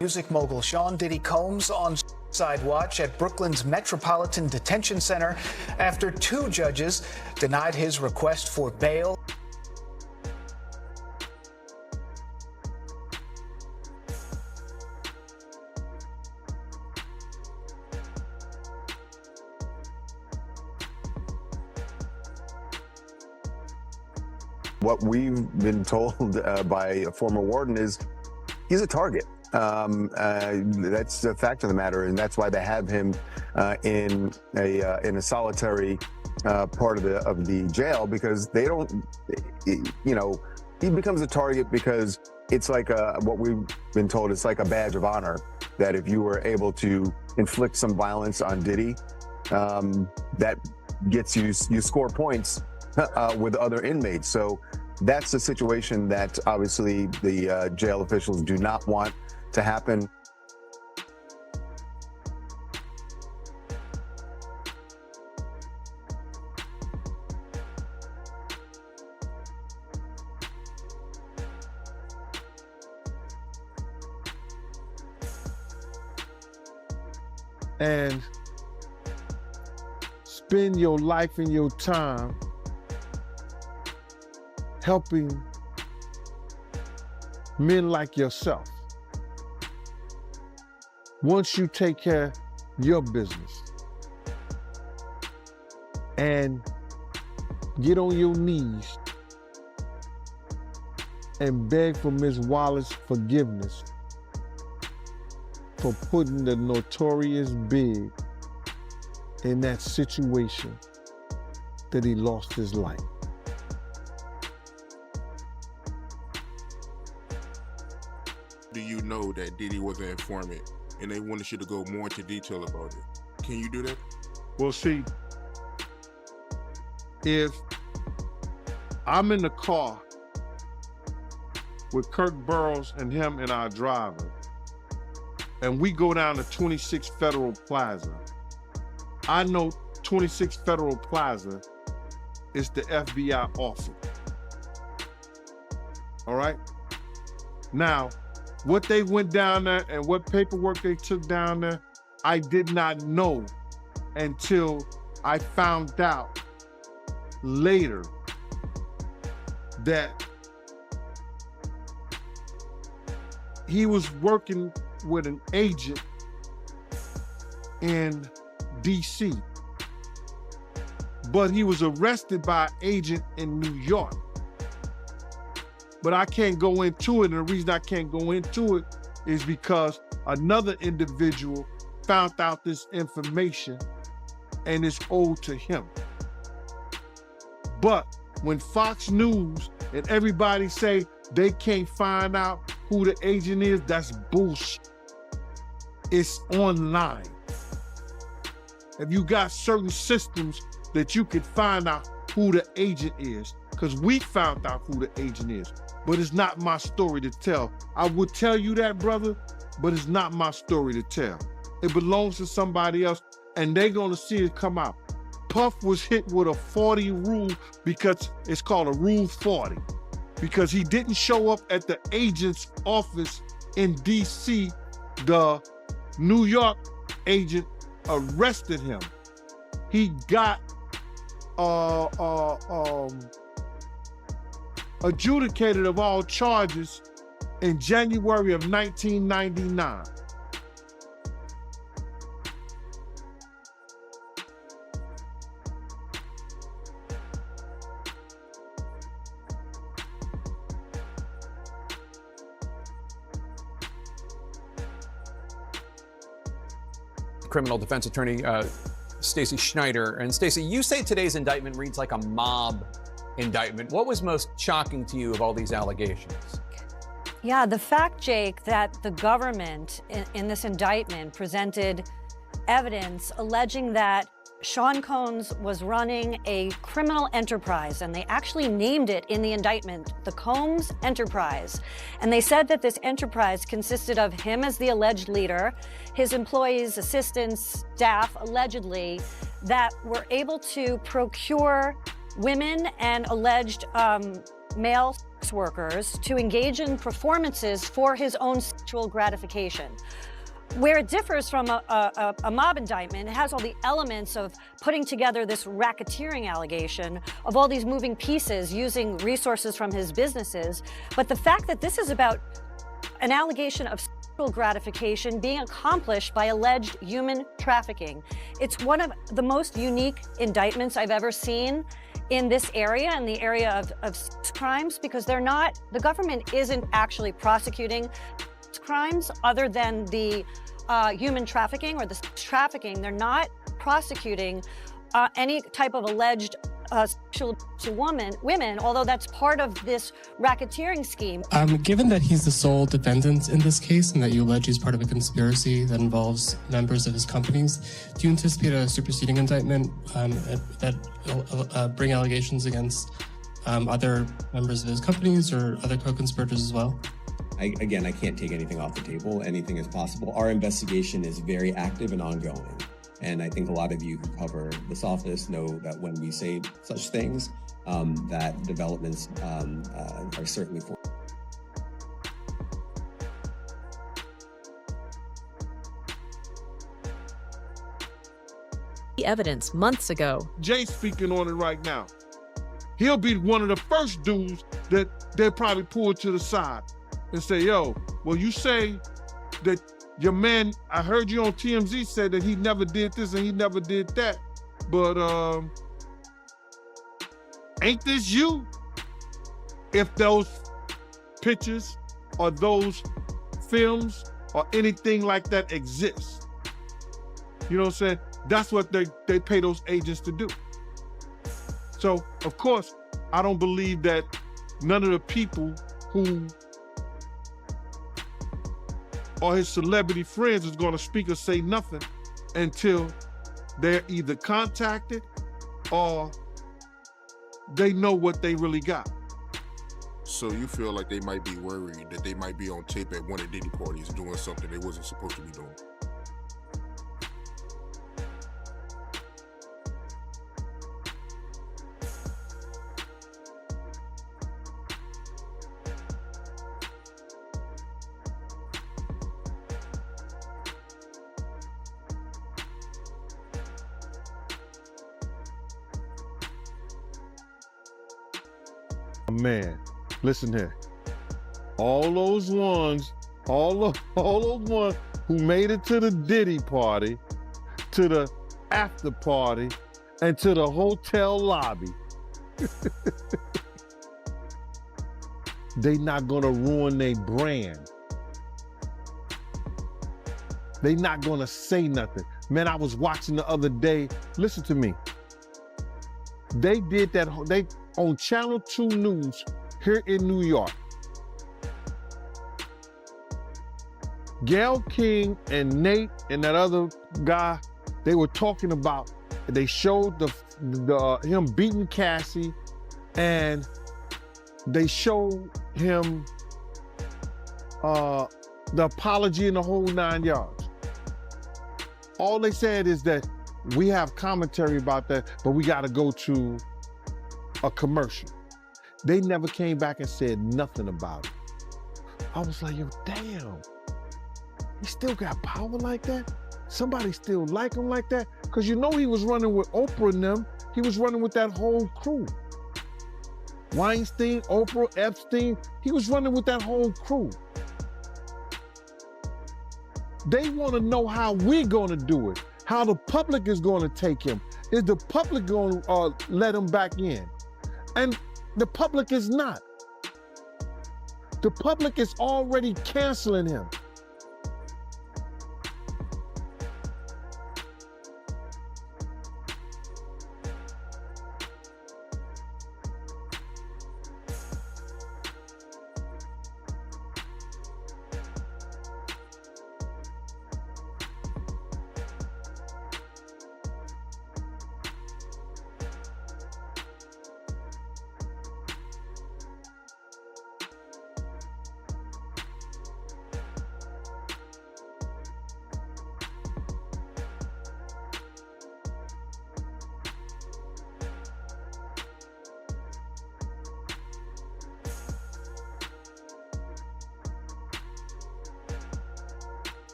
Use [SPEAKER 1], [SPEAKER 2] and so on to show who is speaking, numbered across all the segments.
[SPEAKER 1] Music mogul Sean Diddy Combs on side watch at Brooklyn's Metropolitan Detention Center after two judges denied his request for bail.
[SPEAKER 2] What we've been told by a former warden is he's a target. That's the fact of the matter, and that's why they have him in a solitary part of the jail, because they don't, he becomes a target because it's like what we've been told, it's like a badge of honor that if you were able to inflict some violence on Diddy, that gets you score points with other inmates. So that's the situation that obviously the jail officials do not want to happen.
[SPEAKER 3] And spend your life and your time helping men like yourself. Once you take care of your business and get on your knees and beg for Ms. Wallace's forgiveness for putting the Notorious Big in that situation that he lost his life.
[SPEAKER 4] Do you know that Diddy was an informant and they wanted you to go more into detail about it? Can you do that?
[SPEAKER 3] Well, see, if I'm in the car with Kirk Burrows and him and our driver, and we go down to 26 Federal Plaza, I know 26 Federal Plaza is the FBI office. All right? Now, what they went down there and what paperwork they took down there, I did not know until I found out later that he was working with an agent in DC, but he was arrested by an agent in New York. But I can't go into it, and the reason I can't go into it is because another individual found out this information and it's owed to him. But when Fox News and everybody say they can't find out who the agent is, that's bullshit. It's online. If you got certain systems that you could find out who the agent is, because we found out who the agent is, but it's not my story to tell. I would tell you that, brother, but it's not my story to tell. It belongs to somebody else, and they're gonna see it come out. Puff was hit with a 40 rule because it's called a Rule 40, because he didn't show up at the agent's office in DC. The New York agent arrested him. He got adjudicated of all charges in January of 1999.
[SPEAKER 5] Criminal defense attorney Stacey Schneider. And Stacey, you say today's indictment reads like a mob indictment. What was most shocking to you of all these allegations?
[SPEAKER 6] Yeah, the fact, Jake, that the government in this indictment presented evidence alleging that Sean Combs was running a criminal enterprise, and they actually named it in the indictment, the Combs Enterprise. And they said that this enterprise consisted of him as the alleged leader, his employees, assistants, staff, allegedly, that were able to procure women and alleged male sex workers to engage in performances for his own sexual gratification. Where it differs from a mob indictment, it has all the elements of putting together this racketeering allegation of all these moving pieces using resources from his businesses. But the fact that this is about an allegation of sexual gratification being accomplished by alleged human trafficking, it's one of the most unique indictments I've ever seen in this area, in the area of sex crimes, because the government isn't actually prosecuting crimes other than the human trafficking or the sex trafficking. They're not prosecuting any type of alleged sexual abuse to women, although that's part of this racketeering scheme.
[SPEAKER 7] Given that he's the sole defendant in this case and that you allege he's part of a conspiracy that involves members of his companies, do you anticipate a superseding indictment that bring allegations against other members of his companies or other co-conspirators as well?
[SPEAKER 8] I can't take anything off the table. Anything is possible. Our investigation is very active and ongoing. And I think a lot of you who cover this office know that when we say such things, that developments are certainly for.
[SPEAKER 9] The evidence months ago.
[SPEAKER 3] Jay's speaking on it right now. He'll be one of the first dudes that they'll probably pull to the side and say, yo, well, you say that your man, I heard you on TMZ said that he never did this and he never did that, but ain't this you? If those pictures or those films or anything like that exists. You know what I'm saying? That's what they pay those agents to do. So, of course, I don't believe that none of the people who or his celebrity friends is going to speak or say nothing until they're either contacted or they know what they really got.
[SPEAKER 4] So you feel like they might be worried that they might be on tape at one of Diddy parties doing something they wasn't supposed to be doing?
[SPEAKER 3] Man, listen here. All those ones who made it to the Diddy party, to the after party, and to the hotel lobby, they not gonna ruin their brand. They not gonna say nothing. Man, I was watching the other day, listen to me. They did that, on Channel 2 News here in New York. Gayle King and Nate and that other guy, they were talking about, they showed him beating Cassie, and they showed him the apology and the whole 9 yards. All they said is that we have commentary about that, but we got to go to a commercial. They never came back and said nothing about it. I was like, yo, damn. He still got power like that? Somebody still like him like that? Because you know he was running with Oprah and them. He was running with that whole crew. Weinstein, Oprah, Epstein. He was running with that whole crew. They want to know how we're going to do it, how the public is going to take him. Is the public going to let him back in? And the public is not. The public is already canceling him.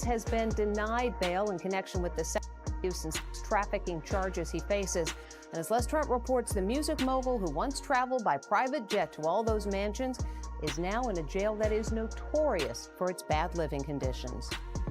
[SPEAKER 9] has been denied bail in connection with the sex abuse and sex trafficking charges he faces. And as Les Trent reports, the music mogul who once traveled by private jet to all those mansions is now in a jail that is notorious for its bad living conditions.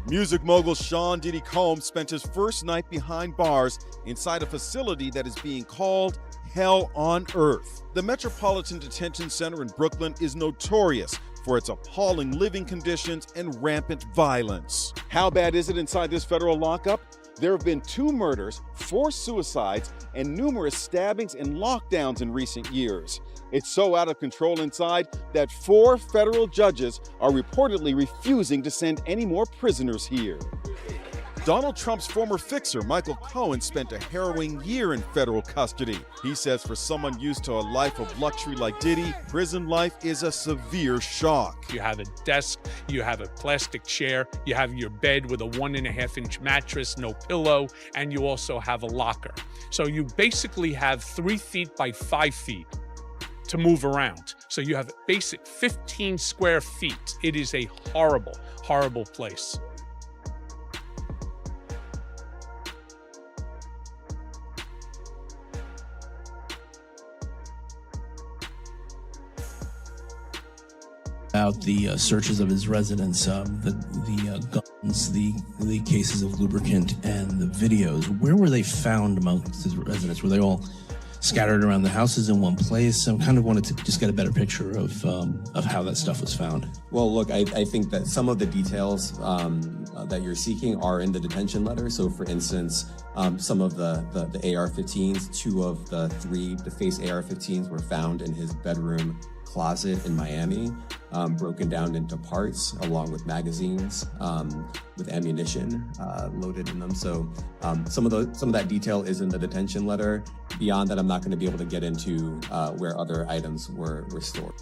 [SPEAKER 10] Music mogul Sean Diddy Combs spent his first night behind bars inside a facility that is being called hell on earth. The Metropolitan Detention Center in Brooklyn is notorious for its appalling living conditions and rampant violence. How bad is it inside this federal lockup? There have been 2 murders, 4 suicides, and numerous stabbings and lockdowns in recent years. It's so out of control inside that 4 federal judges are reportedly refusing to send any more prisoners here. Donald Trump's former fixer, Michael Cohen, spent a harrowing year in federal custody. He says for someone used to a life of luxury like Diddy, prison life is a severe shock.
[SPEAKER 11] You have a desk, you have a plastic chair, you have your bed with a 1.5-inch mattress, no pillow, and you also have a locker. So you basically have 3 feet by 5 feet to move around. So you have basic 15 square feet. It is a horrible, horrible place.
[SPEAKER 12] About the searches of his residence, the guns, the cases of lubricant, and the videos. Where were they found amongst his residents? Were they all scattered around the houses in one place? I kind of wanted to just get a better picture of how that stuff was found.
[SPEAKER 8] Well, look, I think that some of the details that you're seeking are in the detention letter. So, for instance, some of the AR-15s, 2 of the 3 defaced AR-15s were found in his bedroom closet in Miami, broken down into parts along with magazines with ammunition loaded in them. So some of that detail is in the detention letter. Beyond that, I'm not going to be able to get into where other items were stored.